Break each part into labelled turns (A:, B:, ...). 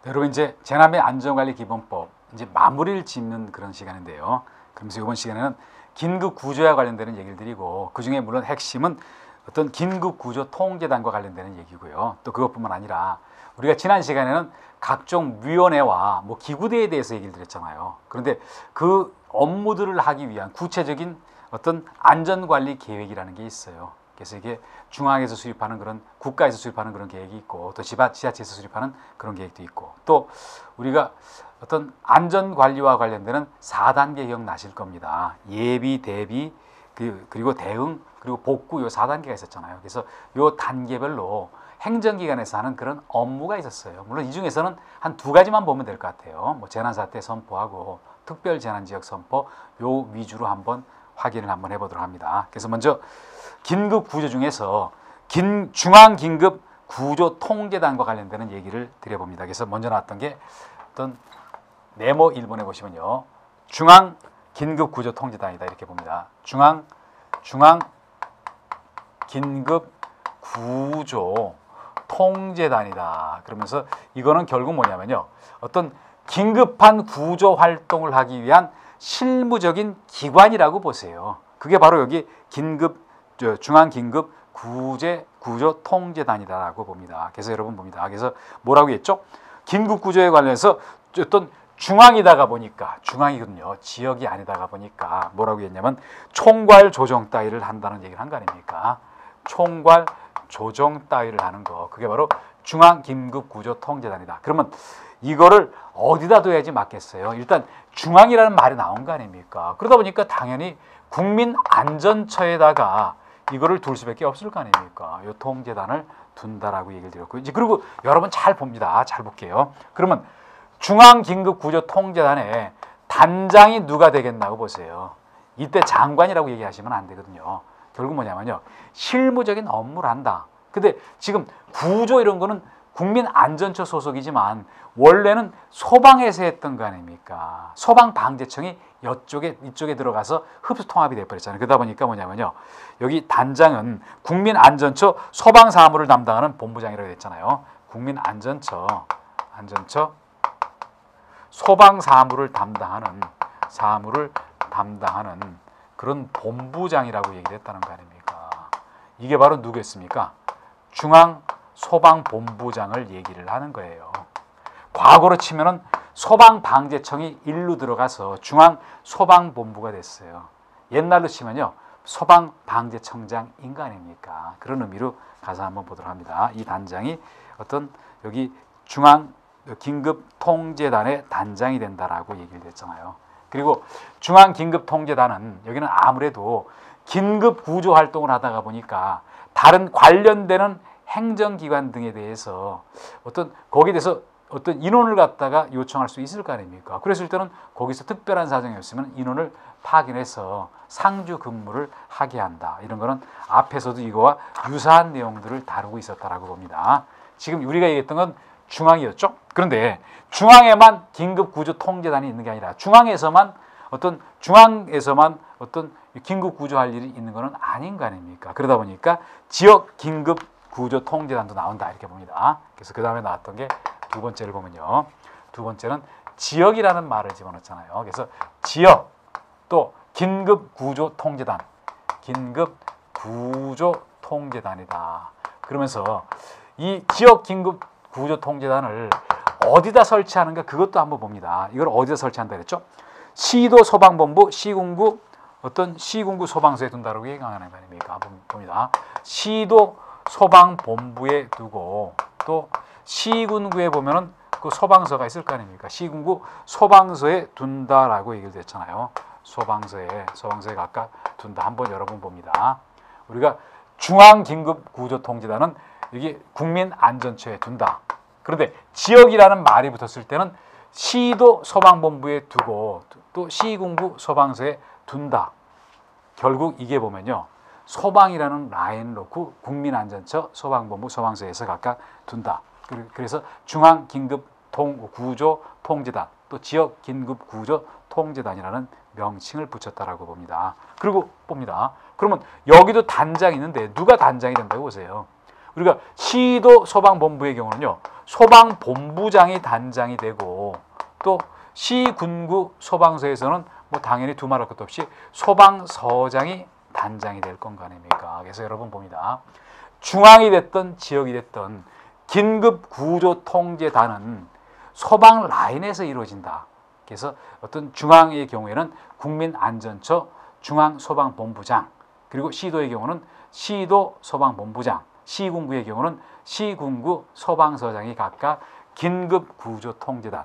A: 여러분 이제 재난의 안전관리 기본법 이제 마무리를 짓는 그런 시간인데요. 그러면서 이번 시간에는 긴급 구조와 관련되는 얘기를 드리고 그 중에 물론 핵심은 어떤 긴급 구조 통제단과 관련되는 얘기고요. 또 그것뿐만 아니라 우리가 지난 시간에는 각종 위원회와 뭐 기구대에 대해서 얘기를 드렸잖아요. 그런데 그 업무들을 하기 위한 구체적인 어떤 안전관리 계획이라는 게 있어요. 그래서 이게 중앙에서 수립하는 그런 국가에서 수립하는 그런 계획이 있고 또 지자체에서 수립하는 그런 계획도 있고 또 우리가 어떤 안전관리와 관련되는 4단계 기억나실 겁니다. 예비, 대비, 그리고 대응, 그리고 복구 요 4단계가 있었잖아요. 그래서 요 단계별로 행정기관에서 하는 그런 업무가 있었어요. 물론 이 중에서는 한 두 가지만 보면 될 것 같아요. 뭐 재난사태 선포하고 특별재난지역 선포 요 위주로 한번 확인을 한번 해보도록 합니다. 그래서 먼저 긴급 구조 중에서 중앙 긴급 구조 통제단과 관련되는 얘기를 드려봅니다. 그래서 먼저 나왔던 게 어떤 네모 1번에 보시면요. 중앙 긴급 구조 통제단이다 이렇게 봅니다. 중앙 긴급 구조 통제단이다. 그러면서 이거는 결국 뭐냐면요. 어떤 긴급한 구조 활동을 하기 위한 실무적인 기관이라고 보세요. 그게 바로 여기 중앙 긴급 구조 통제단이다라고 봅니다. 그래서 여러분 봅니다. 그래서 뭐라고 했죠? 긴급 구조에 관련해서 어떤 중앙이다가 보니까 중앙이거든요. 지역이 아니다가 보니까 뭐라고 했냐면 총괄 조정 따위를 한다는 얘기를 한 거 아닙니까? 총괄 조정 따위를 하는 거. 그게 바로 중앙 긴급 구조 통제단이다. 그러면 이거를 어디다 둬야지 맞겠어요? 일단 중앙이라는 말이 나온 거 아닙니까? 그러다 보니까 당연히 국민안전처에다가 이거를 둘 수밖에 없을 거 아닙니까? 이 통제단을 둔다라고 얘기를 드렸고 이제 그리고 여러분 잘 봅니다. 잘 볼게요. 그러면 중앙긴급구조통제단의 단장이 누가 되겠나고 보세요. 이때 장관이라고 얘기하시면 안 되거든요. 결국 뭐냐면요. 실무적인 업무를 한다. 근데 지금 구조 이런 거는 국민안전처 소속이지만 원래는 소방에서 했던 거 아닙니까? 소방방재청이 이쪽에 들어가서 흡수통합이 돼버렸잖아요. 그러다 보니까 뭐냐면요. 여기 단장은 국민안전처 소방사무를 담당하는 본부장이라고 했잖아요. 국민안전처 소방사무를 담당하는 그런 본부장이라고 얘기를 했다는 거 아닙니까? 이게 바로 누구였습니까? 중앙소방본부장을 얘기를 하는 거예요. 과거로 치면은 소방방재청이 일로 들어가서 중앙소방본부가 됐어요. 옛날로 치면요. 소방방재청장인 거 아닙니까? 그런 의미로 가서 한번 보도록 합니다. 이 단장이 어떤 여기 중앙긴급통제단의 단장이 된다라고 얘기를 했잖아요. 그리고 중앙긴급통제단은 여기는 아무래도 긴급구조 활동을 하다가 보니까 다른 관련되는 행정기관 등에 대해서 거기에 대해서 어떤 인원을 갖다가 요청할 수 있을 거 아닙니까? 그랬을 때는 거기서 특별한 사정이 없으면 인원을 파견해서 상주 근무를 하게 한다. 이런 거는 앞에서도 이거와 유사한 내용들을 다루고 있었다라고 봅니다. 지금 우리가 얘기했던 건 중앙이었죠. 그런데 중앙에만 긴급구조통제단이 있는 게 아니라 중앙에서만 어떤 긴급구조할 일이 있는 것은 아닌 거 아닙니까? 그러다 보니까 지역 긴급구조통제단도 나온다 이렇게 봅니다. 그래서 그 다음에 나왔던 게 두 번째를 보면요. 두 번째는 지역이라는 말을 집어넣잖아요. 그래서 지역 또 긴급구조통제단 긴급구조통제단이다. 그러면서 이 지역 긴급구조통제단을 어디다 설치하는가 그것도 한번 봅니다. 이걸 어디다 설치한다 그랬죠? 시도 소방본부, 시군구 소방서에 둔다라고 얘기하는 거 아닙니까? 봅니다. 시도 소방본부에 두고 또 시군구에 보면은 그 소방서가 있을 거 아닙니까? 시군구 소방서에 둔다라고 얘기를 했잖아요. 소방서에 각각 둔다. 한번 여러 번 봅니다. 우리가 중앙긴급구조통제단은 여기 국민안전처에 둔다. 그런데 지역이라는 말이 붙었을 때는 시도 소방본부에 두고 또 시군구 소방서에 둔다. 결국 이게 보면요. 소방이라는 라인을 놓고 국민안전처, 소방본부, 소방서에서 각각 둔다. 그래서 중앙긴급구조통제단 또 지역긴급구조통제단이라는 명칭을 붙였다라고 봅니다. 그리고 봅니다. 그러면 여기도 단장이 있는데 누가 단장이 된다고 보세요. 우리가 시도 소방본부의 경우는요, 소방본부장이 단장이 되고 또 시군구 소방서에서는 뭐 당연히 두말할 것도 없이 소방서장이 단장이 될 건가 아닙니까? 그래서 여러분 봅니다. 중앙이 됐든 지역이 됐든 긴급구조통제단은 소방 라인에서 이루어진다. 그래서 어떤 중앙의 경우에는 국민안전처 중앙소방본부장, 그리고 시도의 경우는 시도소방본부장, 시군구의 경우는 시군구 소방서장이 각각 긴급구조통제단,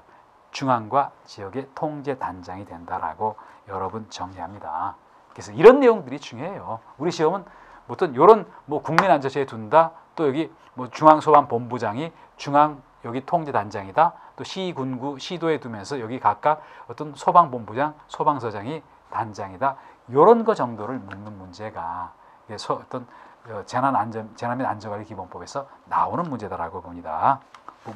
A: 중앙과 지역의 통제단장이 된다라고 여러분 정리합니다. 그래서 이런 내용들이 중요해요. 우리 시험은 어떤 이런 뭐 국민안전처에 둔다, 또 여기 뭐 중앙소방본부장이 중앙 여기 통제단장이다, 또 시군구 시도에 두면서 여기 각각 어떤 소방본부장, 소방서장이 단장이다. 이런 거 정도를 묻는 문제가 어떤 재난 및 안전관리 기본법에서 나오는 문제다라고 봅니다.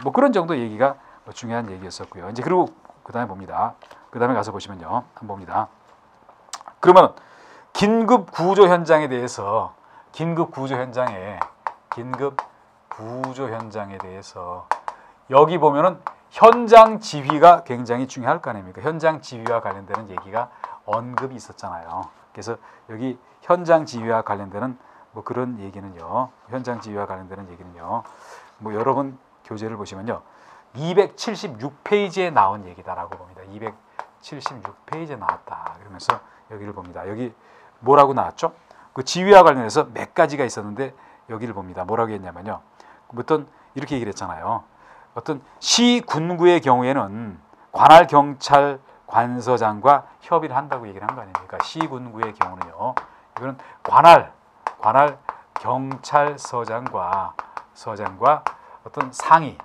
A: 뭐 그런 정도 얘기가 중요한 얘기였었고요. 이제 그리고 그 다음에 봅니다. 그 다음에 가서 보시면요, 한번 봅니다. 그러면 긴급 구조 현장에 대해서 긴급 구조 현장에 대해서 여기 보면은 현장 지휘가 굉장히 중요할 거 아닙니까? 현장 지휘와 관련되는 얘기가 언급이 있었잖아요. 그래서 여기 현장 지휘와 관련되는 뭐 그런 얘기는요. 현장 지휘와 관련되는 얘기는요. 뭐 여러분 교재를 보시면요. 276페이지에 나온 얘기다라고 봅니다. 276페이지에 나왔다. 그러면서 여기를 봅니다. 여기 뭐라고 나왔죠? 그 지휘와 관련해서 몇 가지가 있었는데 여기를 봅니다. 뭐라고 했냐면요. 어떤 이렇게 얘기를 했잖아요. 어떤 시군구의 경우에는 관할 경찰 관서장과 협의를 한다고 얘기를 한 거 아닙니까? 시군구의 경우는요. 이거는 관할 경찰서장과 어떤 상의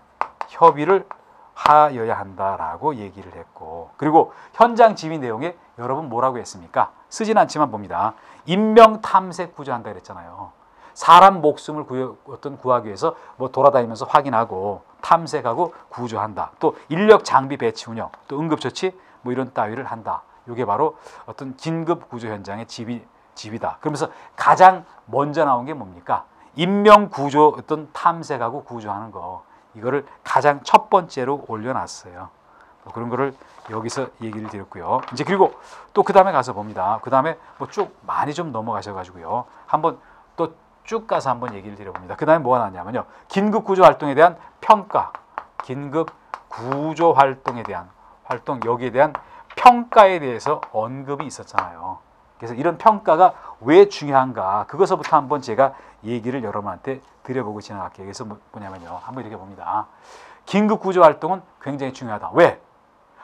A: 협의를 하여야 한다라고 얘기를 했고, 그리고 현장 지휘 내용에 여러분 뭐라고 했습니까? 쓰진 않지만 봅니다. 인명 탐색 구조한다 그랬잖아요. 사람 목숨을 구하기 위해서 뭐 돌아다니면서 확인하고 탐색하고 구조한다. 또 인력 장비 배치 운영, 또 응급처치 뭐 이런 따위를 한다. 이게 바로 어떤 긴급 구조 현장의 지휘다. 그러면서 가장 먼저 나온 게 뭡니까? 인명 구조 어떤 탐색하고 구조하는 거. 이거를 가장 첫 번째로 올려놨어요. 뭐 그런 거를 여기서 얘기를 드렸고요. 이제 그리고 또 그 다음에 가서 봅니다. 그 다음에 뭐 쭉 많이 좀 넘어가셔가지고요. 한번 또 쭉 가서 한번 얘기를 드려봅니다. 그 다음에 뭐가 나왔냐면요. 긴급 구조 활동에 대한 평가, 긴급 구조 활동에 대한 여기에 대한 평가에 대해서 언급이 있었잖아요. 그래서 이런 평가가 왜 중요한가, 그것부터 한번 제가 얘기를 여러분한테 드려보고 지나갈게요. 그래서 뭐냐면요. 한번 이렇게 봅니다. 긴급 구조 활동은 굉장히 중요하다. 왜?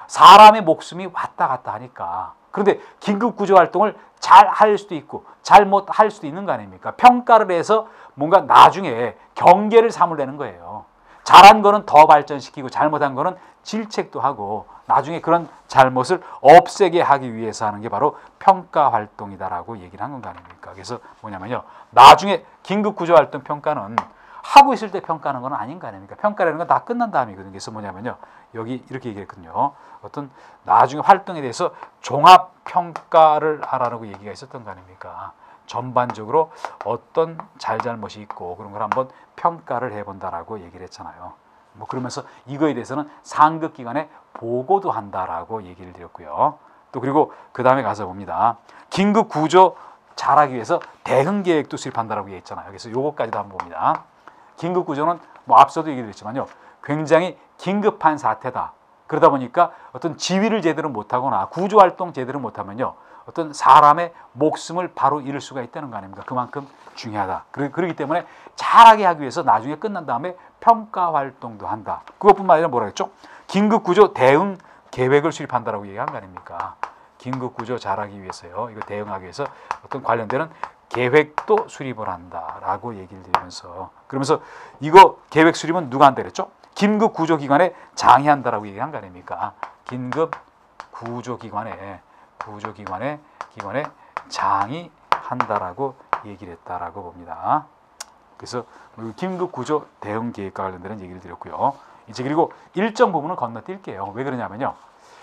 A: 사람의 목숨이 왔다 갔다 하니까. 그런데 긴급 구조 활동을 잘 할 수도 있고 잘못 할 수도 있는 거 아닙니까? 평가를 해서 뭔가 나중에 경계를 삼으려는 거예요. 잘한 거는 더 발전시키고 잘못한 거는 질책도 하고 나중에 그런 잘못을 없애게 하기 위해서 하는 게 바로 평가 활동이다라고 얘기를 한 거 아닙니까? 그래서 뭐냐면요. 나중에 긴급 구조 활동 평가는 하고 있을 때 평가하는 건 아닌 거 아닙니까? 평가라는 건 다 끝난 다음이거든요. 그래서 뭐냐면요. 여기 이렇게 얘기했거든요. 어떤 나중에 활동에 대해서 종합 평가를 하라고 얘기가 있었던 거 아닙니까? 전반적으로 어떤 잘잘못이 있고 그런 걸 한번 평가를 해본다라고 얘기를 했잖아요. 뭐 그러면서 이거에 대해서는 상급 기관에 보고도 한다라고 얘기를 드렸고요. 또 그리고 그 다음에 가서 봅니다. 긴급 구조 잘하기 위해서 대응 계획도 수립한다라고 얘기했잖아요. 그래서 요거까지도 한번 봅니다. 긴급 구조는 뭐 앞서도 얘기했지만요. 굉장히 긴급한 사태다. 그러다 보니까 어떤 지휘를 제대로 못하거나 구조 활동 제대로 못하면요. 어떤 사람의 목숨을 바로 잃을 수가 있다는 거 아닙니까? 그만큼 중요하다. 그렇기 때문에 잘하게 하기 위해서 나중에 끝난 다음에 평가 활동도 한다. 그것뿐만 아니라 뭐라 했죠? 긴급구조 대응 계획을 수립한다라고 얘기한 거 아닙니까? 긴급구조 잘하기 위해서요. 이거 대응하기 위해서 어떤 관련되는 계획도 수립을 한다라고 얘기를 드리면서, 그러면서 이거 계획 수립은 누가 한다 그랬죠? 긴급구조기관에 장의한다라고 얘기한 거 아닙니까? 긴급구조기관에 장의한다라고 얘기를 했다라고 봅니다. 그래서 긴급구조 대응 계획과 관련되는 얘기를 드렸고요. 이제 그리고 일정 부분을 건너뛸게요. 왜 그러냐면요.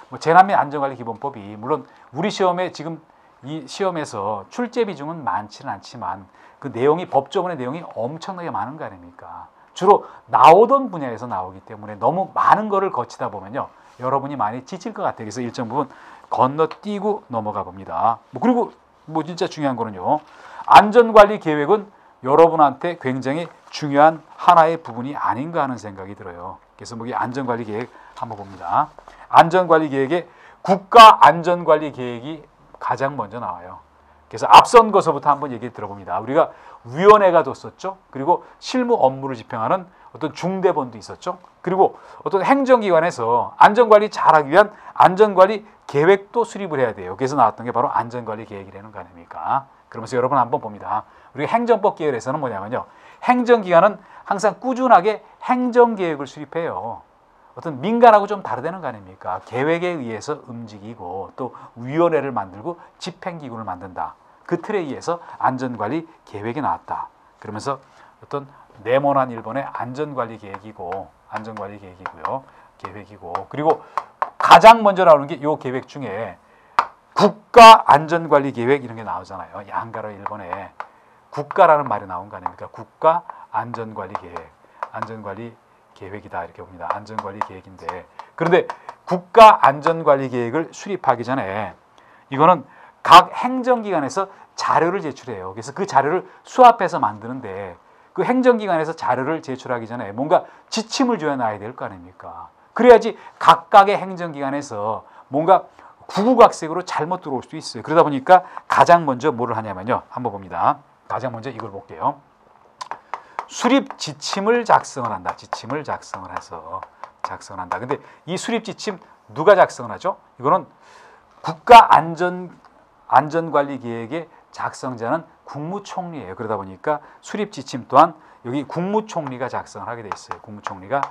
A: 뭐 재난 및 안전관리 기본법이 물론 우리 시험에 지금 이 시험에서 출제 비중은 많지는 않지만 그 내용이 법조문의 내용이 엄청나게 많은 거 아닙니까? 주로 나오던 분야에서 나오기 때문에 너무 많은 거를 거치다 보면요, 여러분이 많이 지칠 것 같아요. 그래서 일정 부분 건너뛰고 넘어가 봅니다. 그리고 진짜 중요한 거는요, 안전관리 계획은 여러분한테 굉장히 중요한 하나의 부분이 아닌가 하는 생각이 들어요. 그래서 이 안전관리 계획 한번 봅니다. 안전관리 계획에 국가안전관리 계획이 가장 먼저 나와요. 그래서 앞선 것서부터 한번 얘기 들어봅니다. 우리가 위원회가 뒀었죠. 그리고 실무 업무를 집행하는 어떤 중대본도 있었죠. 그리고 어떤 행정기관에서 안전관리 잘하기 위한 안전관리 계획도 수립을 해야 돼요. 그래서 나왔던 게 바로 안전관리 계획이라는 거 아닙니까? 그러면서 여러분 한번 봅니다. 우리가 행정법 계열에서는 뭐냐면요, 행정기관은 항상 꾸준하게 행정계획을 수립해요. 어떤 민간하고 좀 다르다는 거 아닙니까? 계획에 의해서 움직이고 또 위원회를 만들고 집행기구를 만든다. 그 틀에 의해서 안전관리 계획이 나왔다. 그러면서 어떤 네모난 1번의 안전관리 계획이고요. 계획이고, 그리고 가장 먼저 나오는 게 이 계획 중에 국가안전관리 계획 이런 게 나오잖아요. 양가로 1번에 국가라는 말이 나온 거 아닙니까? 국가안전관리 계획, 안전관리 계획이다 이렇게 봅니다. 안전관리 계획인데, 그런데 국가안전관리 계획을 수립하기 전에 이거는 각 행정기관에서 자료를 제출해요. 그래서 그 자료를 수합해서 만드는데, 그 행정기관에서 자료를 제출하기 전에 뭔가 지침을 줘야 놔야 될 거 아닙니까? 그래야지 각각의 행정기관에서 뭔가 구구각색으로 잘못 들어올 수도 있어요. 그러다 보니까 가장 먼저 뭐를 하냐면요, 한번 봅니다. 가장 먼저 이걸 볼게요. 수립 지침을 작성을 한다. 지침을 작성을 해서 작성을 한다. 근데 이 수립 지침 누가 작성을 하죠? 이거는 국가안전관리 계획의 작성자는 국무총리예요. 그러다 보니까 수립 지침 또한 여기 국무총리가 작성을 하게 돼 있어요. 국무총리가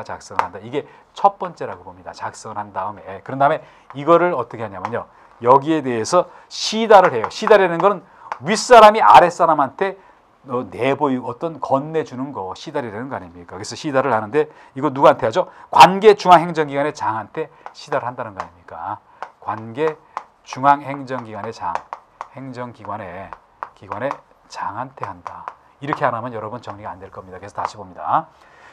A: 작성을 한다. 이게 첫 번째라고 봅니다. 작성을 한 다음에, 그런 다음에 이거를 어떻게 하냐면요, 여기에 대해서 시달을 해요. 시달이라는 거는 윗사람이 아랫사람한테 내보이고 어떤 건네주는 거, 시달이라는 거 아닙니까? 그래서 시달을 하는데 이거 누구한테 하죠? 관계중앙행정기관의 장한테 시달을 한다는 거 아닙니까? 관계중앙행정기관의 장, 행정기관의 장한테 한다. 이렇게 안 하면 여러분 정리가 안 될 겁니다. 그래서 다시 봅니다.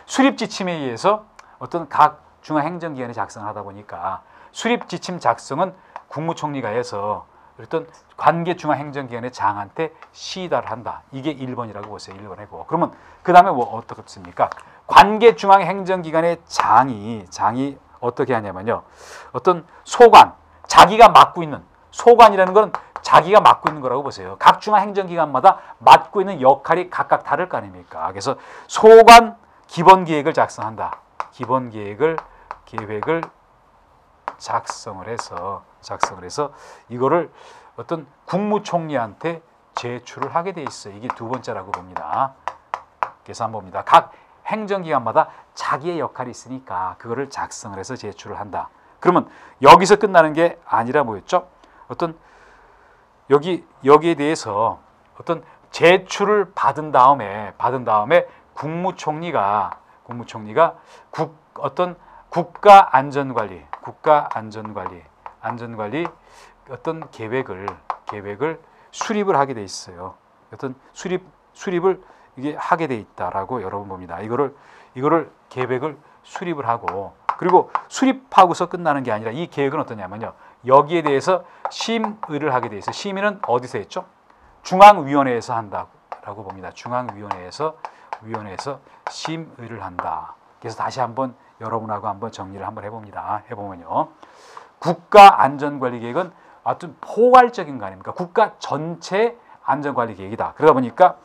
A: 수립 지침에 의해서 어떤 각 중앙행정기관이 작성을 하다 보니까 수립 지침 작성은 국무총리가 해서 어떤 관계중앙행정기관의 장한테 시달을 한다. 이게 1번이라고 보세요. 1번이고. 그러면 그 다음에 뭐 어떻습니까? 관계중앙행정기관의 장이 어떻게 하냐면요, 어떤 소관, 자기가 맡고 있는, 소관이라는 건 자기가 맡고 있는 거라고 보세요. 각 중앙행정기관마다 맡고 있는 역할이 각각 다를 거 아닙니까? 그래서 소관 기본계획을 작성한다. 기본계획을 작성을 해서 이거를 어떤 국무총리한테 제출을 하게 돼 있어요. 이게 두 번째라고 봅니다. 그래서 한번 봅니다. 각 행정기관마다 자기의 역할이 있으니까 그거를 작성을 해서 제출을 한다. 그러면 여기서 끝나는 게 아니라 뭐였죠? 어떤 여기에 대해서 어떤 제출을 받은 다음에 국무총리가 어떤 국가안전관리 어떤 계획을 수립을 하게 돼 있어요. 어떤 수립을 이게 하게 돼 있다라고 여러분 봅니다. 이거를 계획을 수립을 하고, 그리고 수립하고서 끝나는 게 아니라 이 계획은 어떠냐면요, 여기에 대해서 심의를 하게 돼 있어요. 심의는 어디서 했죠? 중앙위원회에서 한다라고 봅니다. 중앙위원회에서 심의를 한다. 그래서 다시 한번 여러분하고 한번 정리를 한번 해봅니다. 해보면요, 국가안전관리계획은 아무튼 포괄적인 거 아닙니까? 국가 전체 안전관리계획이다. 그러다 보니까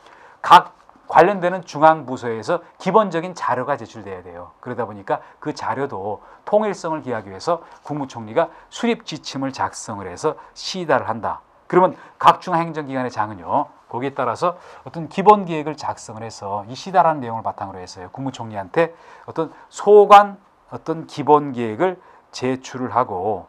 A: 각 관련되는 중앙부서에서 기본적인 자료가 제출돼야 돼요. 그러다 보니까 그 자료도 통일성을 기하기 위해서 국무총리가 수립 지침을 작성을 해서 시달을 한다. 그러면 각 중앙행정기관의 장은요, 거기에 따라서 어떤 기본계획을 작성을 해서 이 시달하는 내용을 바탕으로 해서요, 국무총리한테 어떤 소관 어떤 기본계획을 제출을 하고요.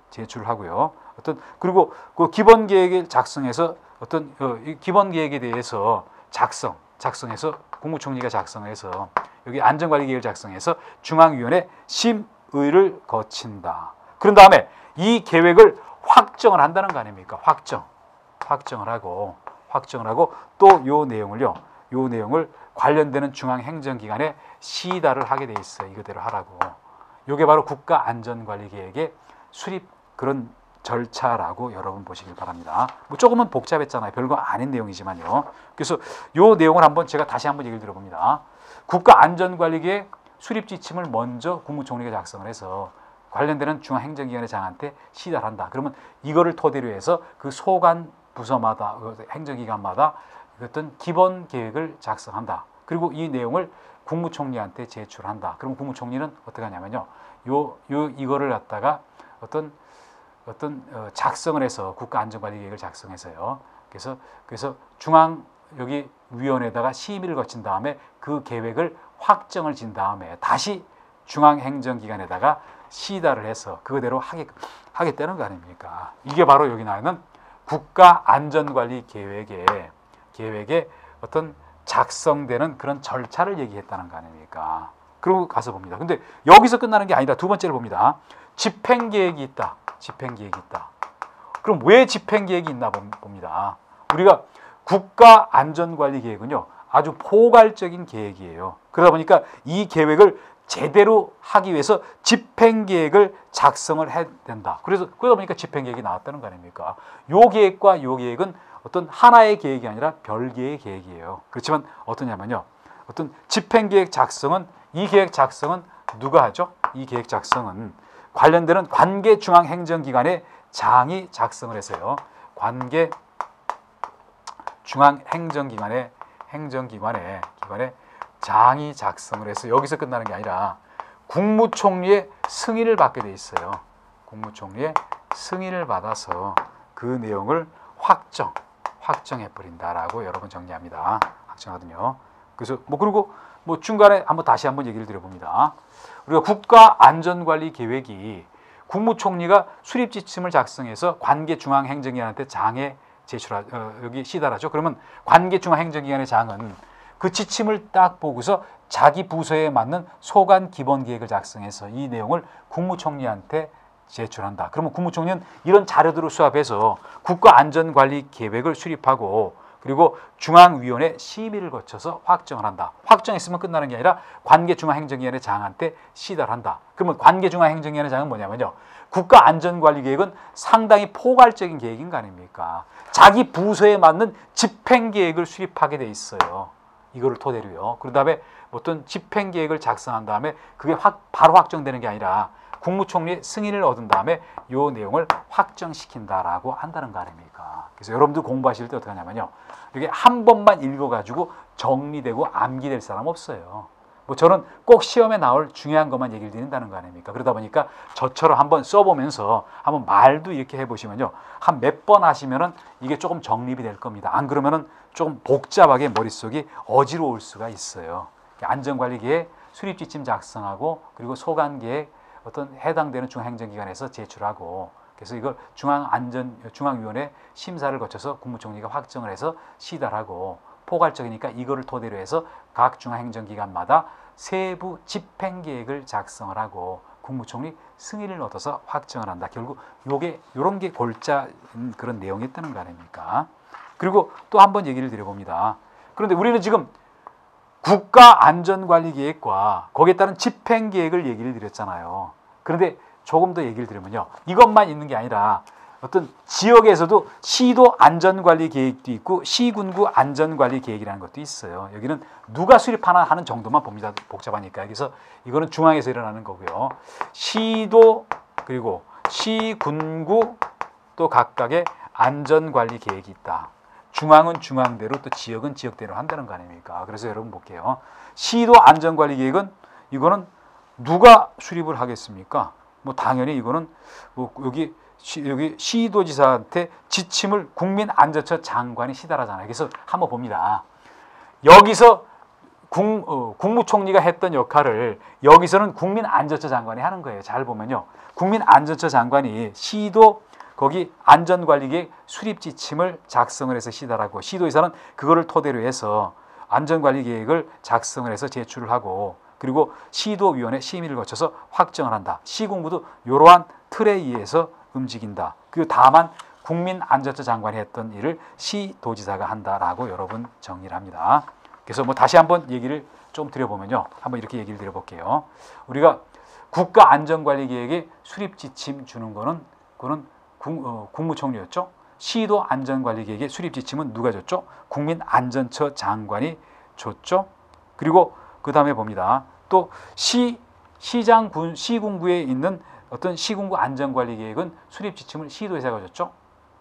A: 그리고 그 기본계획을 작성해서 어떤 이 기본계획에 대해서 작성해서 국무총리가 작성해서 여기 안전관리계획을 작성해서 중앙위원회 심의를 거친다. 그런 다음에 이 계획을 확정을 한다는 거 아닙니까? 확정을 하고 또 요 내용을요. 요 내용을 관련되는 중앙행정기관에 시달을 하게 돼 있어요. 이거대로 하라고. 요게 바로 국가안전관리계획의 수립 그런 절차라고 여러분 보시길 바랍니다. 뭐 조금은 복잡했잖아요. 별거 아닌 내용이지만요. 그래서 요 내용을 한번 제가 다시 한번 얘기를 들어봅니다. 국가안전관리계획 수립 지침을 먼저 국무총리가 작성을 해서 관련되는 중앙행정기관의 장한테 시달한다. 그러면 이거를 토대로 해서 그 소관 부서마다 행정기관마다 어떤 기본 계획을 작성한다. 그리고 이 내용을 국무총리한테 제출한다. 그럼 국무총리는 어떻게 하냐면요. 이거를 갖다가 어떤 작성을 해서 국가안전관리계획을 작성해서요. 그래서 중앙 여기 위원회에다가 심의를 거친 다음에 그 계획을 확정을 진 다음에 다시 중앙행정기관에다가 시달을 해서 그거대로 하겠다는 거 아닙니까? 이게 바로 여기 나오는 국가안전관리계획의 어떤 작성되는 그런 절차를 얘기했다는 거 아닙니까? 그리고 가서 봅니다. 근데 여기서 끝나는 게 아니다. 두 번째를 봅니다. 집행계획이 있다. 그럼 왜 집행계획이 있나 봅니다. 우리가 국가안전관리계획은요. 아주 포괄적인 계획이에요. 그러다 보니까 이 계획을 제대로 하기 위해서 집행계획을 작성을 해야 된다. 그러다 보니까 집행계획이 나왔다는 거 아닙니까? 요 계획과 요 계획은 어떤 하나의 계획이 아니라 별개의 계획이에요. 그렇지만 어떠냐면요. 어떤 집행계획 작성은 이 계획 작성은 누가 하죠? 이 계획 작성은 관련되는 관계 중앙행정기관의 장이 작성을 해서요. 관계 중앙행정기관의 장이 작성을 해서 여기서 끝나는 게 아니라 국무총리의 승인을 받게 돼 있어요. 국무총리의 승인을 받아서 그 내용을 확정해 버린다라고 여러분 정리합니다. 확정하거든요. 그래서 그리고 중간에 다시 한번 얘기를 드려봅니다. 우리가 국가안전관리계획이 국무총리가 수립 지침을 작성해서 관계 중앙행정기관한테 장에 여기 시달하죠. 그러면 관계 중앙행정기관의 장은 그 지침을 딱 보고서 자기 부서에 맞는 소관 기본 계획을 작성해서 이 내용을 국무총리한테 제출한다. 그러면 국무총리는 이런 자료들을 수합해서 국가안전관리계획을 수립하고 그리고 중앙위원회 심의를 거쳐서 확정을 한다. 확정했으면 끝나는 게 아니라 관계중앙행정위원회 장한테 시달한다. 그러면 관계중앙행정위원회 장은 뭐냐면요. 국가안전관리계획은 상당히 포괄적인 계획인 거 아닙니까? 자기 부서에 맞는 집행계획을 수립하게 돼 있어요. 이거를 토대로요. 그런 다음에 어떤 집행계획을 작성한 다음에 그게 바로 확정되는 게 아니라 국무총리의 승인을 얻은 다음에 이 내용을 확정시킨다라고 한다는 거 아닙니까? 그래서 여러분들 공부하실 때 어떻게 하냐면요. 이게 한 번만 읽어가지고 정리되고 암기될 사람 없어요. 저는 꼭 시험에 나올 중요한 것만 얘기를 드린다는 거 아닙니까? 그러다 보니까 저처럼 한번 써보면서 한번 말도 이렇게 해보시면요. 한 몇 번 하시면은 이게 조금 정립이 될 겁니다. 안 그러면은 조금 복잡하게 머릿속이 어지러울 수가 있어요. 안전관리계획, 수립지침 작성하고 그리고 소관계획 어떤 해당되는 중앙행정기관에서 제출하고 그래서 이걸 중앙위원회 심사를 거쳐서 국무총리가 확정을 해서 시달하고 포괄적이니까 이거를 토대로 해서 각 중앙행정기관마다 세부 집행계획을 작성을 하고 국무총리 승인을 얻어서 확정을 한다. 결국 요런 게 골자인 그런 내용이었다는 거 아닙니까? 그리고 또 한 번 얘기를 드려봅니다. 그런데 우리는 지금 국가안전관리계획과 거기에 따른 집행계획을 얘기를 드렸잖아요. 그런데 조금 더 얘기를 드리면요. 이것만 있는 게 아니라 어떤 지역에서도 시도 안전관리계획도 있고 시군구 안전관리계획이라는 것도 있어요. 여기는 누가 수립하나 하는 정도만 봅니다. 복잡하니까. 그래서 이거는 중앙에서 일어나는 거고요. 시도 그리고 시군구 또 각각의 안전관리계획이 있다. 중앙은 중앙대로 또 지역은 지역대로 한다는 거 아닙니까? 그래서 여러분 볼게요. 시도 안전관리계획은 이거는 누가 수립을 하겠습니까? 당연히 이거는 여기 시도지사한테 지침을 국민안전처 장관이 시달하잖아요. 그래서 한번 봅니다. 여기서 국무총리가 했던 역할을 여기서는 국민안전처 장관이 하는 거예요. 잘 보면요. 국민안전처 장관이 시도 거기 안전관리계획 수립지침을 작성을 해서 시달하고 시도지사는 그거를 토대로 해서 안전관리계획을 작성을 해서 제출을 하고 그리고 시도위원회 심의를 거쳐서 확정을 한다. 시군구도 이러한 틀에 의해서 움직인다. 그 다만 국민안전처 장관이 했던 일을 시도지사가 한다라고 여러분 정리를 합니다. 그래서 뭐 다시 한번 얘기를 좀 드려보면요. 한번 이렇게 얘기를 드려볼게요. 우리가 국가안전관리계획에 수립지침 주는 거는 그거는 국무총리였죠. 시도 안전관리계획에 수립지침은 누가 줬죠? 국민안전처 장관이 줬죠. 그리고 그 다음에 봅니다. 또 시군구에 있는 어떤 시군구 안전관리계획은 수립지침을 시도지사가 줬죠.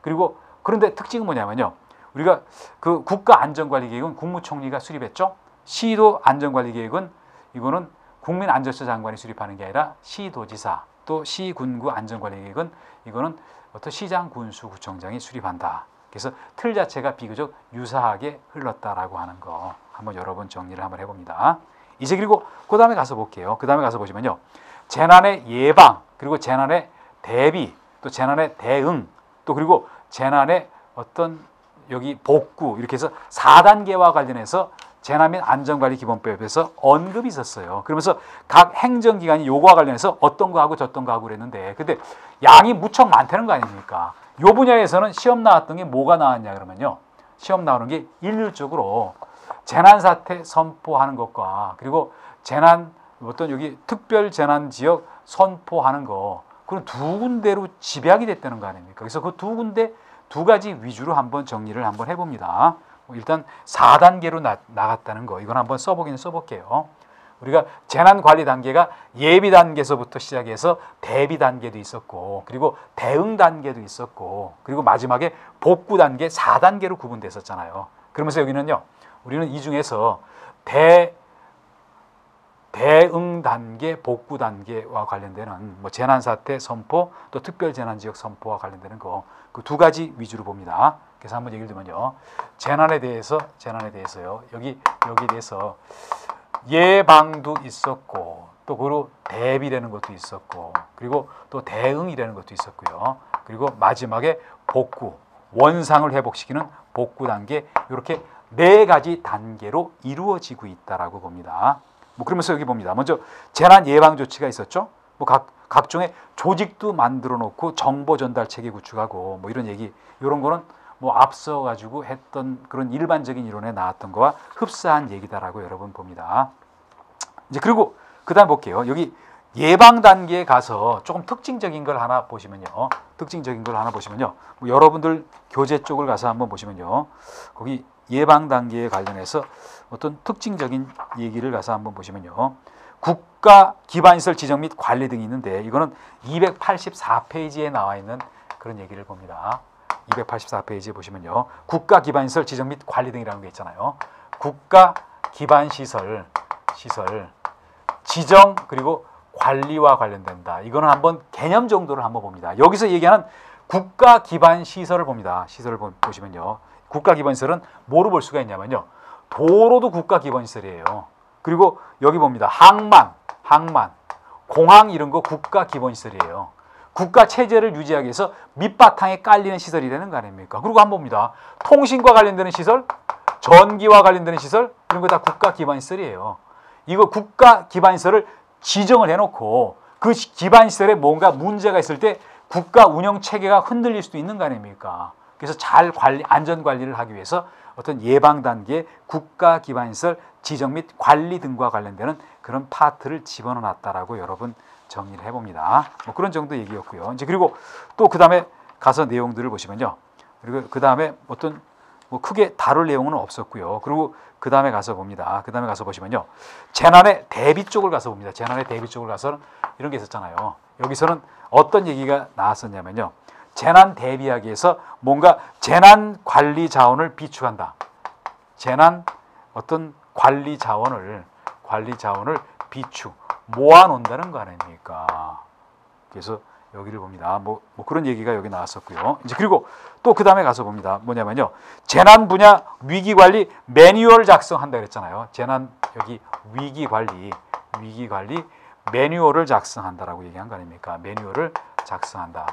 A: 그리고 그런데 특징은 뭐냐면요. 우리가 그 국가안전관리계획은 국무총리가 수립했죠. 시도 안전관리계획은 이거는 국민안전처 장관이 수립하는 게 아니라 시도지사, 또 시군구 안전관리계획은 이거는 어떤 시장, 군수, 구청장이 수립한다. 그래서 틀 자체가 비교적 유사하게 흘렀다라고 하는 거 한번 여러 번 정리를 한번 해봅니다. 이제 그리고 그 다음에 가서 볼게요. 그 다음에 가서 보시면요. 재난의 예방, 그리고 재난의 대비, 또 재난의 대응, 또 그리고 재난의 어떤 여기 복구 이렇게 해서 4단계와 관련해서 재난 및 안전관리 기본법에서 언급이 있었어요. 그러면서 각 행정기관이 요거와 관련해서 어떤 거 하고 저떤 거 하고 그랬는데 근데 양이 무척 많다는 거 아닙니까? 요 분야에서는 시험 나왔던 게 뭐가 나왔냐 그러면요. 시험 나오는 게 일률적으로 재난사태 선포하는 것과 그리고 재난 어떤 여기 특별 재난 지역 선포하는 거 그런 두 군데로 집약이 됐다는 거 아닙니까? 그래서 그 두 군데 두 가지 위주로 한번 정리를 한번 해봅니다. 일단 4단계로 나갔다는 거 이건 한번 써보기는 써볼게요. 우리가 재난관리 단계가 예비 단계에서부터 시작해서 대비 단계도 있었고 그리고 대응 단계도 있었고 그리고 마지막에 복구 단계 4단계로 구분됐었잖아요. 그러면서 여기는요. 우리는 이 중에서 대응 단계, 복구 단계와 관련되는 뭐 재난사태 선포, 또 특별재난지역 선포와 관련되는 거 그 두 가지 위주로 봅니다. 그래서 한번 얘기를 들면요, 재난에 대해서요. 여기에 대해서 예방도 있었고, 또 그리고 대비라는 것도 있었고, 그리고 또 대응이라는 것도 있었고요. 그리고 마지막에 복구, 원상을 회복시키는 복구 단계 이렇게 네 가지 단계로 이루어지고 있다라고 봅니다. 뭐 그러면서 여기 봅니다. 먼저 재난 예방 조치가 있었죠. 뭐 각종의 조직도 만들어 놓고 정보 전달 체계 구축하고 뭐 이런 얘기 이런 거는 뭐 앞서 가지고 했던 그런 일반적인 이론에 나왔던 거와 흡사한 얘기다라고 여러분 봅니다. 이제 그리고 그다음 볼게요. 여기 예방 단계에 가서 조금 특징적인 걸 하나 보시면요. 뭐 여러분들 교재 쪽을 가서 한번 보시면요. 거기 예방 단계에 관련해서 어떤 특징적인 얘기를 가서 한번 보시면요. 국가 기반시설 지정 및 관리 등이 있는데 이거는 284페이지에 나와 있는 그런 얘기를 봅니다. 284페이지에 보시면요. 국가 기반시설 지정 및 관리 등이라는 게 있잖아요. 국가 기반시설 지정 그리고 관리와 관련된다. 이거는 한번 개념 정도를 한번 봅니다. 여기서 얘기하는 국가 기반 시설을 봅니다. 시설을 보시면요. 국가 기반 시설은 뭐로 볼 수가 있냐면요. 도로도 국가 기반 시설이에요. 그리고 여기 봅니다. 항만, 공항 이런 거 국가 기반 시설이에요. 국가 체제를 유지하기 위해서 밑바탕에 깔리는 시설이라는 거 아닙니까? 그리고 한번 봅니다. 통신과 관련되는 시설, 전기와 관련되는 시설 이런 거 다 국가 기반 시설이에요. 이거 국가 기반 시설을 지정을 해놓고 그 기반 시설에 뭔가 문제가 있을 때 국가 운영 체계가 흔들릴 수도 있는 거 아닙니까? 그래서 잘 안전 관리를 하기 위해서 어떤 예방 단계에 국가 기반 시설 지정 및 관리 등과 관련되는 그런 파트를 집어넣어 놨다라고 여러분 정리를 해봅니다. 뭐 그런 정도 얘기였고요. 이제 그리고 또 그 다음에 가서 내용들을 보시면요. 그리고 그 다음에 어떤 뭐 크게 다룰 내용은 없었고요. 그리고 그 다음에 가서 봅니다. 그 다음에 가서 보시면요. 재난의 대비 쪽을 가서 봅니다. 재난의 대비 쪽을 가서는 이런 게 있었잖아요. 여기서는 어떤 얘기가 나왔었냐면요. 재난 대비하기 위해서 뭔가 재난 관리 자원을 비축한다. 재난 어떤 관리 자원을 비축, 모아놓는다는 거 아닙니까? 그래서 여기를 봅니다. 뭐 그런 얘기가 여기 나왔었고요. 이제 그리고 또 그 다음에 가서 봅니다. 뭐냐면요. 재난 분야 위기 관리 매뉴얼 작성한다 그랬잖아요. 재난 여기 위기 관리 매뉴얼을 작성한다라고 얘기한 거 아닙니까? 매뉴얼을 작성한다.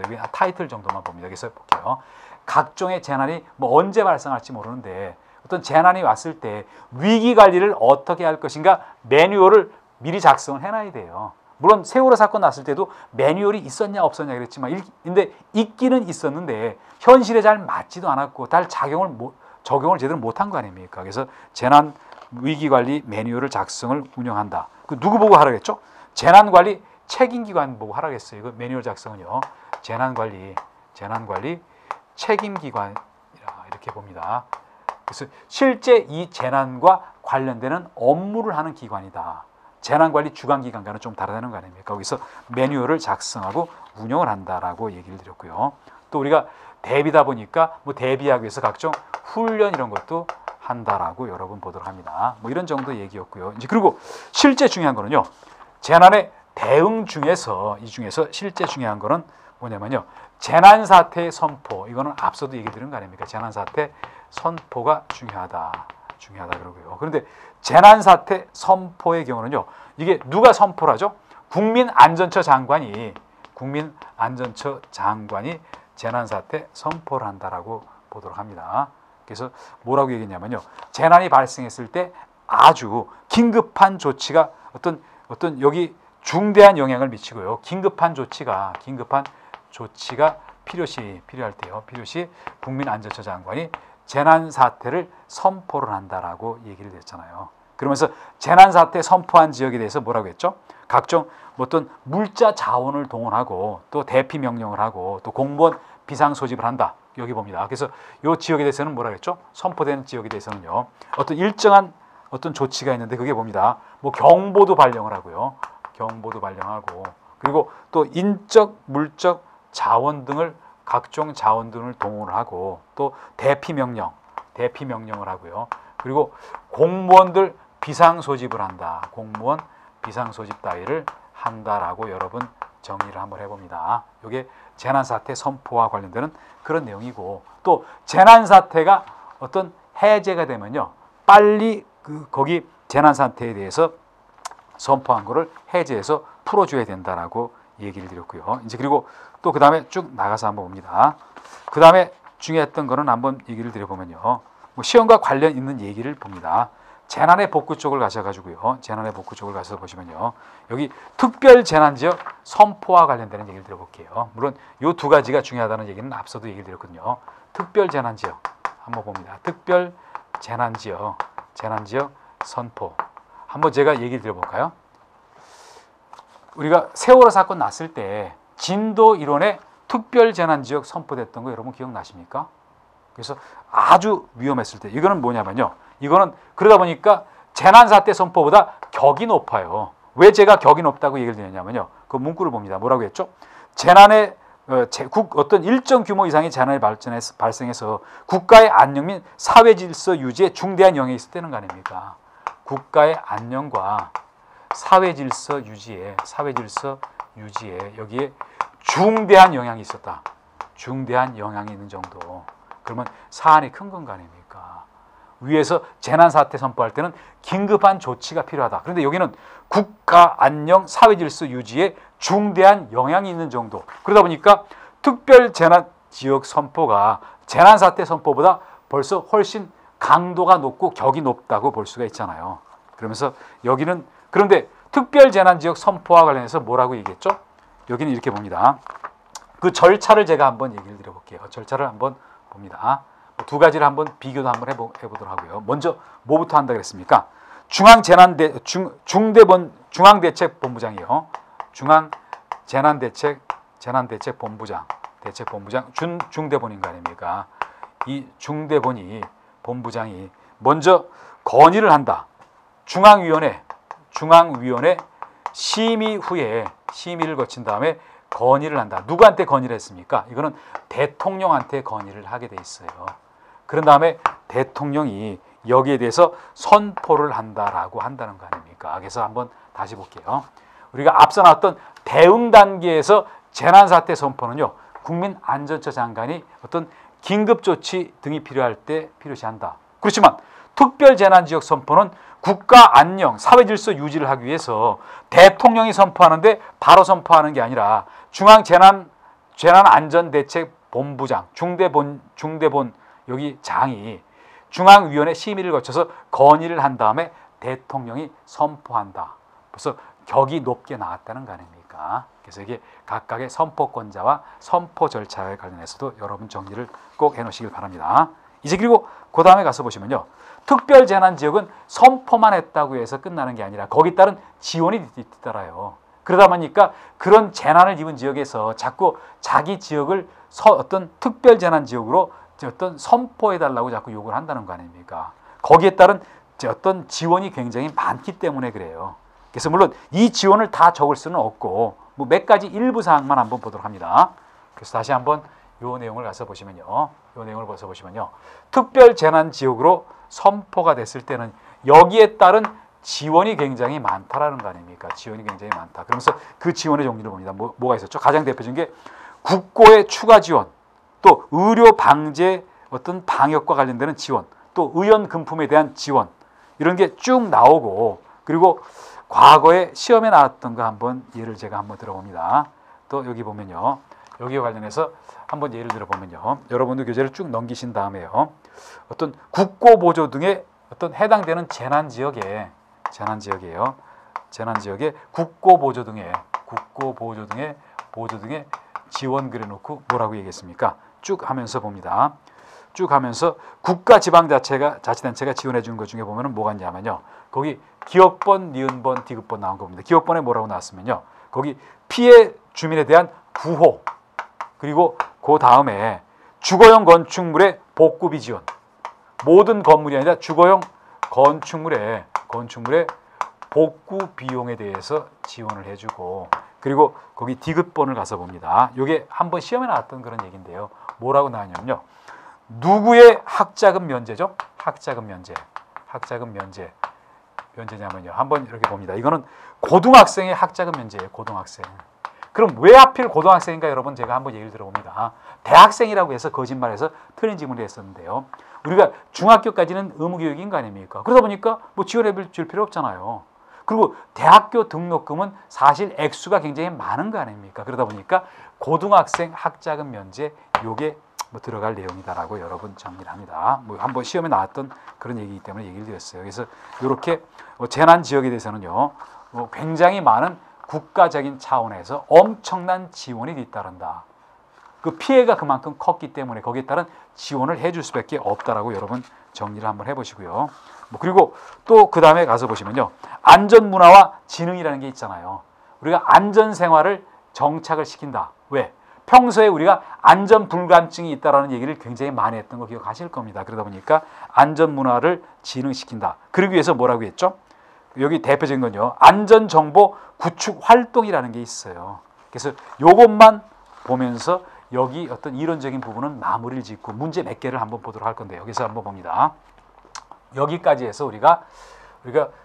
A: 여기 타이틀 정도만 봅니다. 그래서 볼게요. 각종의 재난이 뭐 언제 발생할지 모르는데 어떤 재난이 왔을 때 위기 관리를 어떻게 할 것인가 매뉴얼을 미리 작성을 해놔야 돼요. 물론 세월호 사건 났을 때도 매뉴얼이 있었냐 없었냐 그랬지만 근데 있기는 있었는데 현실에 잘 맞지도 않았고 잘 적용을 제대로 못한 거 아닙니까? 그래서 재난 위기관리 매뉴얼을 작성을 운영한다. 그 누구 보고 하라고 했죠? 재난관리 책임기관 보고 하라고 했어요. 이거 매뉴얼 작성은요. 재난관리 책임기관이라 이렇게 봅니다. 그래서 실제 이 재난과 관련되는 업무를 하는 기관이다. 재난관리 주관기관과는 좀 다르다는 거 아닙니까? 거기서 매뉴얼을 작성하고 운영을 한다라고 얘기를 드렸고요. 또 우리가 대비다 보니까 뭐 대비하기 위해서 각종 훈련 이런 것도 한다라고 여러분 보도록 합니다. 뭐 이런 정도 얘기였고요. 이제 그리고 실제 중요한 거는요. 재난의 대응 중에서 이 중에서 실제 중요한 거는 뭐냐면요. 재난사태 선포. 이거는 앞서도 얘기 드린 거 아닙니까? 재난사태 선포가 중요하다 그러고요. 그런데 재난사태 선포의 경우는요. 이게 누가 선포를 하죠? 국민안전처 장관이 재난사태 선포를 한다라고 보도록 합니다. 그래서 뭐라고 얘기했냐면요. 재난이 발생했을 때 아주 긴급한 조치가 어떤 여기 중대한 영향을 미치고요. 긴급한 조치가 필요할 때요. 필요시 국민안전처 장관이 재난사태를 선포를 한다라고 얘기를 했잖아요. 그러면서 재난사태 선포한 지역에 대해서 뭐라고 했죠? 각종 어떤 물자 자원을 동원하고 또 대피 명령을 하고 또 공무원 비상 소집을 한다. 여기 봅니다. 그래서 이 지역에 대해서는 뭐라고 했죠? 선포된 지역에 대해서는요. 어떤 일정한 어떤 조치가 있는데 그게 봅니다. 뭐 경보도 발령을 하고요. 경보도 발령하고 그리고 또 인적, 물적 자원 등을 각종 자원 등을 동원을 하고 또 대피 명령을 하고요. 그리고 공무원들 비상 소집을 한다. 공무원 비상 소집 따위를 한다라고 여러분 정리를 한번 해봅니다. 이게 재난사태 선포와 관련되는 그런 내용이고 또 재난사태가 어떤 해제가 되면요. 빨리 거기 재난사태에 대해서 선포한 거를 해제해서 풀어줘야 된다라고 얘기를 드렸고요. 이제 그리고 또 그 다음에 쭉 나가서 한번 봅니다. 그 다음에 중요했던 거는 한번 얘기를 드려보면요. 뭐 시험과 관련 있는 얘기를 봅니다. 재난의 복구 쪽을 가셔가지고요. 재난의 복구 쪽을 가서 보시면요. 여기 특별 재난지역 선포와 관련되는 얘기를 드려볼게요. 물론 이 두 가지가 중요하다는 얘기는 앞서도 얘기를 드렸거든요. 특별 재난지역 한번 봅니다. 특별 재난지역 선포. 한번 제가 얘기를 드려볼까요? 우리가 세월호 사건 났을 때 진도 1원에 특별 재난지역 선포됐던 거 여러분 기억나십니까? 그래서 아주 위험했을 때 이거는 뭐냐면요. 이거는 그러다 보니까 재난사태 선포보다 격이 높아요. 왜 제가 격이 높다고 얘기를 드렸냐면요. 그 문구를 봅니다. 뭐라고 했죠? 재난의 어떤 일정 규모 이상의 재난이 발생해서 국가의 안녕 및 사회 질서 유지에 중대한 영향이 있었다는 거 아닙니까? 국가의 안녕과 사회 질서 유지에 여기에 중대한 영향이 있었다. 중대한 영향이 있는 정도. 그러면 사안이 큰 건 거 아닙니까? 위에서 재난사태 선포할 때는 긴급한 조치가 필요하다. 그런데 여기는 국가 안녕 사회 질서 유지에 중대한 영향이 있는 정도. 그러다 보니까 특별 재난 지역 선포가 재난사태 선포보다 벌써 훨씬 강도가 높고 격이 높다고 볼 수가 있잖아요. 그러면서 여기는 그런데 특별 재난 지역 선포와 관련해서 뭐라고 얘기했죠? 여기는 이렇게 봅니다. 그 절차를 제가 한번 얘기를 드려볼게요. 절차를 한번 봅니다. 두 가지를 한번 비교도 한번 해보도록 하고요. 먼저 뭐부터 한다 그랬습니까? 중앙대책본부장이요. 재난대책본부장 중대본인 거 아닙니까? 이 본부장이 먼저 건의를 한다. 중앙위원회 심의 후에 심의를 거친 다음에 건의를 한다. 누구한테 건의를 했습니까? 이거는 대통령한테 건의를 하게 돼 있어요. 그런 다음에 대통령이 여기에 대해서 선포를 한다라고 한다는 거 아닙니까? 그래서 한번 다시 볼게요. 우리가 앞서 나왔던 대응 단계에서 재난사태 선포는요. 국민안전처 장관이 어떤 긴급조치 등이 필요할 때 필요시 한다. 그렇지만 특별재난지역 선포는 국가 안녕, 사회질서 유지를 하기 위해서 대통령이 선포하는데 바로 선포하는 게 아니라 재난안전대책본부장, 중대본 여기 장이 중앙위원회 심의를 거쳐서 건의를 한 다음에 대통령이 선포한다. 그래서 격이 높게 나왔다는 거 아닙니까? 그래서 이게 각각의 선포권자와 선포 절차에 관련해서도 여러분 정리를 꼭 해놓으시길 바랍니다. 이제 그리고 그 다음에 가서 보시면요. 특별재난지역은 선포만 했다고 해서 끝나는 게 아니라 거기 따른 지원이 뒤따라요. 그러다 보니까 그런 재난을 입은 지역에서 자꾸 자기 지역을 어떤 특별재난지역으로 어떤 선포해달라고 자꾸 요구를 한다는 거 아닙니까? 거기에 따른 어떤 지원이 굉장히 많기 때문에 그래요. 그래서 물론 이 지원을 다 적을 수는 없고 뭐 몇 가지 일부 사항만 한번 보도록 합니다. 그래서 다시 한번 요 내용을 가서 보시면요. 요 내용을 가서 보시면요. 특별재난지역으로 선포가 됐을 때는 여기에 따른 지원이 굉장히 많다라는 거 아닙니까? 지원이 굉장히 많다. 그러면서 그 지원의 종류를 봅니다. 뭐가 있었죠? 가장 대표적인 게 국고의 추가 지원, 또 의료 방제 어떤 방역과 관련되는 지원, 또 의원금품에 대한 지원 이런 게 쭉 나오고 그리고 과거에 시험에 나왔던 거 한번 예를 제가 한번 들어봅니다. 또 여기 보면요. 여기와 관련해서 한번 예를 들어보면요. 여러분들 교재를 쭉 넘기신 다음에요. 어떤 국고보조 등의 어떤 해당되는 재난지역이에요. 재난지역에 국고보조 등의 지원 그려놓고 뭐라고 얘기했습니까? 쭉 하면서 봅니다. 쭉 하면서 국가 지방자치단체가 지원해 주는 것 중에 보면은 뭐가 있냐면요. 거기 기억번, 니은번, 디귿번 나온 겁니다. 기억번에 뭐라고 나왔으면요. 거기 피해 주민에 대한 구호 그리고 그 다음에 주거용 건축물의 복구비 지원 모든 건물이 아니라 주거용 건축물의 복구 비용에 대해서 지원을 해주고 그리고 거기 디귿번을 가서 봅니다. 이게 한번 시험에 나왔던 그런 얘기인데요. 뭐라고 나왔냐면요. 누구의 학자금 면제죠? 학자금 면제냐면요. 한번 이렇게 봅니다. 이거는 고등학생의 학자금 면제예요. 고등학생. 그럼 왜 하필 고등학생인가 여러분 제가 한번 얘기를 들어봅니다. 대학생이라고 해서 거짓말해서 틀린 질문을 했었는데요. 우리가 중학교까지는 의무교육인 거 아닙니까? 그러다 보니까 뭐 지원해 줄 필요 없잖아요. 그리고 대학교 등록금은 사실 액수가 굉장히 많은 거 아닙니까? 그러다 보니까 고등학생 학자금 면제 요게 뭐 들어갈 내용이다라고 여러분 정리를 합니다. 뭐 한번 시험에 나왔던 그런 얘기이기 때문에 얘기를 드렸어요. 그래서 이렇게 재난 지역에 대해서는요, 굉장히 많은 국가적인 차원에서 엄청난 지원이 뒤따른다. 그 피해가 그만큼 컸기 때문에 거기에 따른 지원을 해줄 수밖에 없다라고 여러분 정리를 한번 해보시고요. 뭐 그리고 또 그 다음에 가서 보시면요, 안전문화와 지능이라는 게 있잖아요. 우리가 안전생활을 정착을 시킨다. 왜? 평소에 우리가 안전불감증이 있다라는 얘기를 굉장히 많이 했던 거 기억하실 겁니다. 그러다 보니까 안전문화를 진흥시킨다. 그러기 위해서 뭐라고 했죠? 여기 대표적인 건요, 안전정보 구축 활동이라는 게 있어요. 그래서 요것만 보면서 여기 어떤 이론적인 부분은 마무리를 짓고 문제 몇 개를 한번 보도록 할 건데 여기서 한번 봅니다. 여기까지 해서 우리가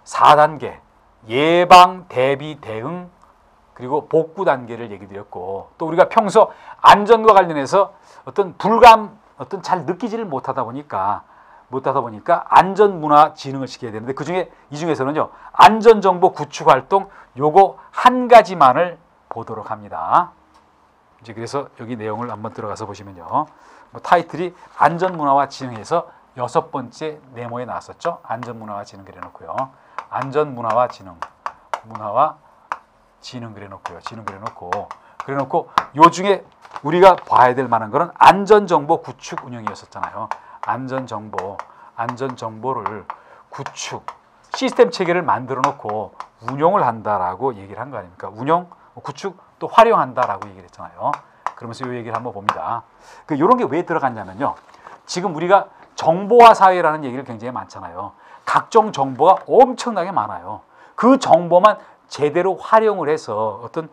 A: 4단계 예방, 대비, 대응 그리고 복구 단계를 얘기 드렸고 또 우리가 평소 안전과 관련해서 어떤 어떤 잘 느끼지를 못하다 보니까 안전 문화 진흥을 시켜야 되는데 이 중에서는요, 안전 정보 구축 활동 요거 한 가지만을 보도록 합니다. 이제 그래서 여기 내용을 한번 들어가서 보시면요. 뭐 타이틀이 안전 문화와 진흥에서 6번째 네모에 나왔었죠. 안전 문화와 진흥 그려 놓고요. 안전 문화와 진흥. 진흥 그려 놓고 요 중에 우리가 봐야 될 만한 거는 안전 정보 구축 운영이었었잖아요. 안전 정보를 구축 시스템 체계를 만들어 놓고 운용을 한다라고 얘기를 한 거 아닙니까? 운영, 구축 또 활용한다라고 얘기를 했잖아요. 그러면서 이 얘기를 한번 봅니다. 이런 게 왜 들어갔냐면요. 지금 우리가 정보화 사회라는 얘기를 굉장히 많잖아요. 각종 정보가 엄청나게 많아요. 그 정보만 제대로 활용을 해서 어떤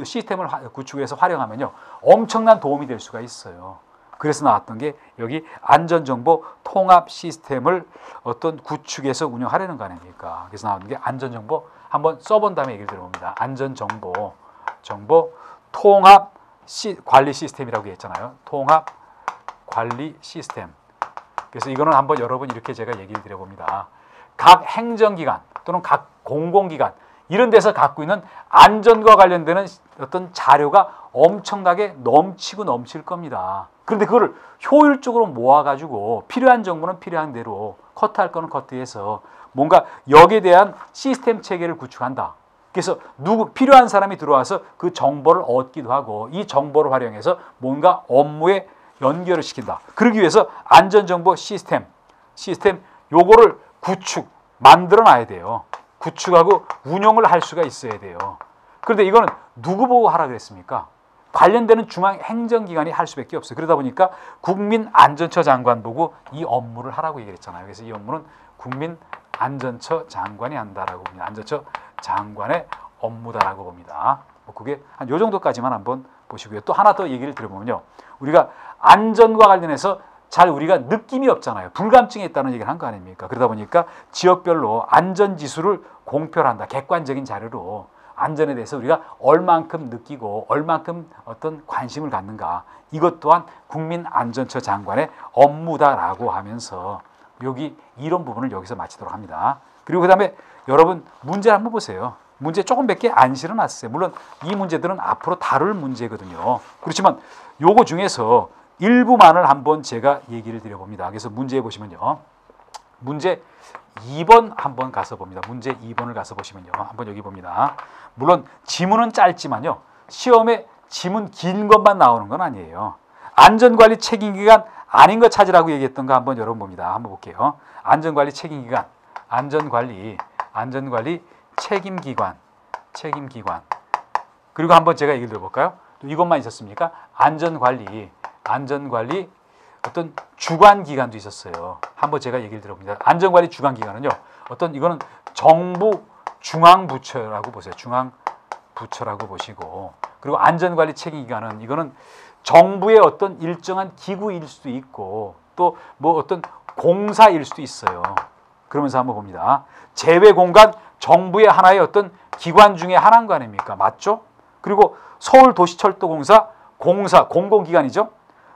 A: 시스템을 구축해서 활용하면요, 엄청난 도움이 될 수가 있어요. 그래서 나왔던 게 여기 안전정보 통합 시스템을 어떤 구축해서 운영하려는 거 아닙니까? 그래서 나오는 게 안전정보 한번 써본 다음에 얘기를 들어봅니다. 안전정보 통합 관리 시스템이라고 했잖아요. 통합 관리 시스템. 그래서 이거는 한번 여러분 이렇게 제가 얘기를 드려봅니다. 각 행정기관 또는 각 공공기관 이런 데서 갖고 있는 안전과 관련되는 어떤 자료가 엄청나게 넘칠 겁니다. 그런데 그거를 효율적으로 모아가지고 필요한 정보는 필요한 대로 커트할 거는 커트해서 뭔가 여기에 대한 시스템 체계를 구축한다. 그래서 필요한 사람이 들어와서 그 정보를 얻기도 하고 이 정보를 활용해서 뭔가 업무에 연결을 시킨다. 그러기 위해서 안전정보 시스템 요거를 만들어 놔야 돼요. 구축하고 운용을 할 수가 있어야 돼요. 그런데 이거는 누구 보고 하라 그랬습니까? 관련되는 중앙행정기관이 할 수밖에 없어요. 그러다 보니까 국민안전처 장관 보고 이 업무를 하라고 얘기했잖아요. 그래서 이 업무는 국민안전처 장관이 한다라고 봅니다. 안전처 장관의 업무다라고 봅니다. 그게 한 요 정도까지만 한번 보시고요. 또 하나 더 얘기를 드려보면요. 우리가 안전과 관련해서 잘 우리가 느낌이 없잖아요. 불감증이 있다는 얘기를 한 거 아닙니까? 그러다 보니까 지역별로 안전지수를 공표를 한다. 객관적인 자료로 안전에 대해서 우리가 얼만큼 느끼고 얼만큼 어떤 관심을 갖는가. 이것 또한 국민안전처 장관의 업무다라고 하면서 여기 이런 부분을 여기서 마치도록 합니다. 그리고 그 다음에 여러분 문제 한번 보세요. 문제 조금 몇 개 안 실어놨어요. 물론 이 문제들은 앞으로 다룰 문제거든요. 그렇지만 요거 중에서 일부만을 한번 제가 얘기를 드려봅니다. 그래서 문제 보시면요. 문제 2번 한번 가서 봅니다. 문제 2번을 가서 보시면요. 한번 여기 봅니다. 물론 지문은 짧지만요. 시험에 지문 긴 것만 나오는 건 아니에요. 안전관리 책임기관 아닌 거 찾으라고 얘기했던 거 한번 여러분 봅니다. 한번 볼게요. 안전관리 책임기관, 안전관리 책임기관. 그리고 한번 제가 얘기를 들어볼까요? 또 이것만 있었습니까? 안전관리 어떤 주관기관도 있었어요. 한번 제가 얘기를 들어봅니다. 안전관리 주관기관은요. 이거는 정부 중앙부처라고 보세요. 중앙부처라고 보시고, 그리고 안전관리 책임기관은 이거는 정부의 어떤 일정한 기구일 수도 있고 또 뭐 어떤 공사일 수도 있어요. 그러면서 한번 봅니다. 제외공간 정부의 하나의 어떤 기관 중에 하나인 거 아닙니까? 맞죠? 그리고 서울도시철도공사 공공기관이죠.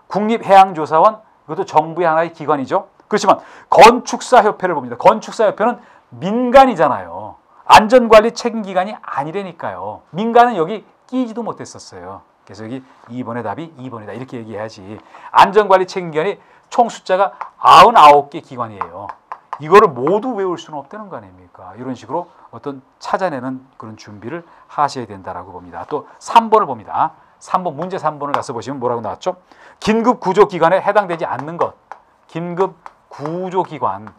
A: 국립해양조사원 이것도 정부의 하나의 기관이죠. 그렇지만 건축사협회를 봅니다. 건축사협회는 민간이잖아요. 안전관리 책임기관이 아니라니까요. 민간은 여기 끼지도 못했었어요. 그래서 여기 2번의 답이 2번이다 이렇게 얘기해야지. 안전관리 책임기관이 총 숫자가 99개 기관이에요. 이거를 모두 외울 수는 없다는 거 아닙니까? 이런 식으로 어떤 찾아내는 그런 준비를 하셔야 된다라고 봅니다. 또 3번을 봅니다. 3번 문제 3번을 가서 보시면 뭐라고 나왔죠? 긴급구조기관에 해당되지 않는 것. 긴급구조기관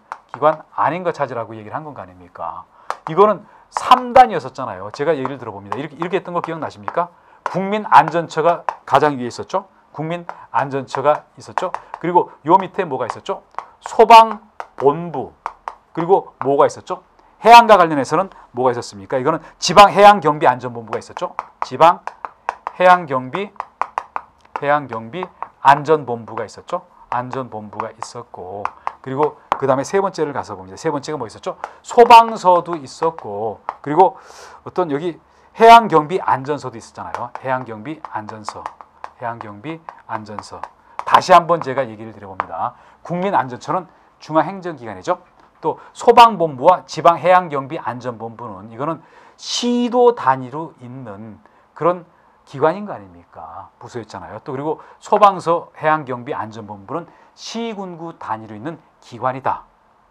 A: 아닌 것 찾으라고 얘기를 한 건 거 아닙니까? 이거는 3단이었었잖아요. 제가 얘기를 들어봅니다. 이렇게 했던 거 기억나십니까? 국민안전처가 가장 위에 있었죠. 국민안전처가 있었죠. 그리고 요 밑에 뭐가 있었죠? 소방본부. 그리고 뭐가 있었죠? 해양과 관련해서는 뭐가 있었습니까? 이거는 지방해양경비안전본부가 있었죠. 지방해양경비안전본부가 있었죠. 안전본부가 있었고, 그리고 그 다음에 세 번째를 가서 봅니다. 세 번째가 뭐 있었죠? 소방서도 있었고, 그리고 어떤 여기 해양경비안전서도 있었잖아요. 해양경비안전서. 다시 한번 제가 얘기를 드려봅니다. 국민안전처는 중앙행정기관이죠. 또 소방본부와 지방해양경비안전본부는 이거는 시도 단위로 있는 그런 기관인 거 아닙니까? 부서였잖아요. 또 그리고 소방서 해양경비안전본부는 시군구 단위로 있는 기관이다.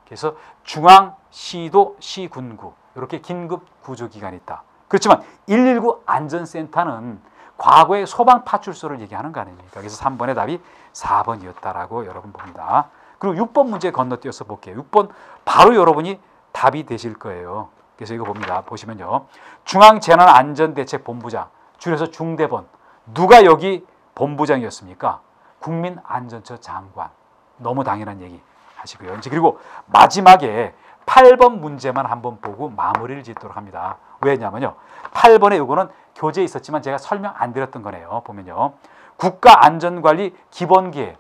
A: 그래서 중앙, 시도, 시군구 이렇게 긴급구조기관이 있다. 그렇지만 119 안전센터는 과거의 소방파출소를 얘기하는 거 아닙니까? 그래서 3번의 답이 4번이었다라고 여러분 봅니다. 그리고 6번 문제 건너뛰어서 볼게요. 6번 바로 여러분이 답이 되실 거예요. 그래서 이거 봅니다. 보시면요. 중앙재난안전대책본부장, 줄여서 중대본. 누가 여기 본부장이었습니까? 국민안전처 장관. 너무 당연한 얘기 하시고요. 이제 그리고 마지막에 8번 문제만 한번 보고 마무리를 짓도록 합니다. 왜냐면요. 8번에 이거는 교재에 있었지만 제가 설명 안 드렸던 거네요. 보면요. 국가안전관리 기본계획,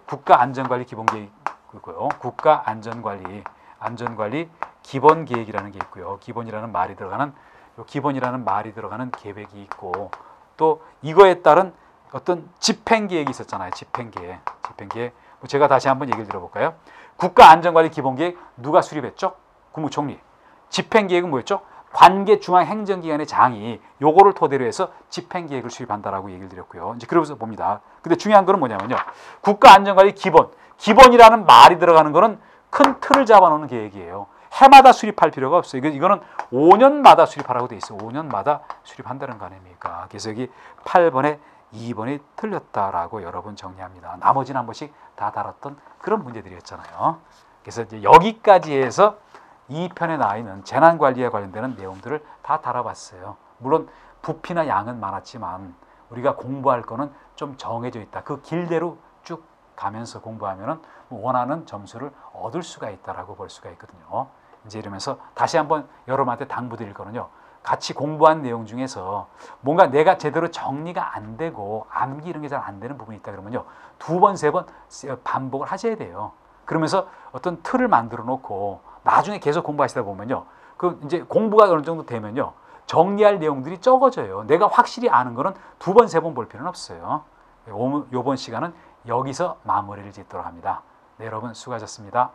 A: 국가안전관리 기본계획이고요. 국가안전관리 기본계획이라는 게 있고요. 기본이라는 말이 들어가는 계획이 있고, 또 이거에 따른 어떤 집행계획이 있었잖아요. 집행계획. 제가 다시 한번 얘기를 들어볼까요? 국가안전관리 기본계획 누가 수립했죠? 국무총리. 집행계획은 뭐였죠? 관계 중앙행정기관의 장이 요거를 토대로 해서 집행계획을 수립한다라고 얘기를 드렸고요. 이제 그러면서 봅니다. 근데 중요한 거는 뭐냐면요. 국가안전관리 기본이라는 말이 들어가는 거는 큰 틀을 잡아놓는 계획이에요. 해마다 수립할 필요가 없어요. 이거는 5년마다 수립하라고 돼 있어요. 5년마다 수립한다는 거 아닙니까? 그래서 여기 8번에 2번이 틀렸다라고 여러분 정리합니다. 나머지는 한 번씩 다 다뤘던 그런 문제들이었잖아요. 그래서 이제 여기까지 해서 2편에 나와 있는 재난관리에 관련되는 내용들을 다 다뤄봤어요. 물론 부피나 양은 많았지만 우리가 공부할 거는 좀 정해져 있다. 그 길대로 쭉 가면서 공부하면은 원하는 점수를 얻을 수가 있다라고 볼 수가 있거든요. 이제 이러면서 다시 한번 여러분한테 당부드릴 거는요. 같이 공부한 내용 중에서 뭔가 내가 제대로 정리가 안 되고 암기 이런 게 잘 안 되는 부분이 있다 그러면요. 2번, 3번 반복을 하셔야 돼요. 그러면서 어떤 틀을 만들어 놓고 나중에 계속 공부하시다 보면요. 그 이제 공부가 어느 정도 되면요. 정리할 내용들이 적어져요. 내가 확실히 아는 거는 2번, 3번 볼 필요는 없어요. 이번 시간은 여기서 마무리를 짓도록 합니다. 네, 여러분 수고하셨습니다.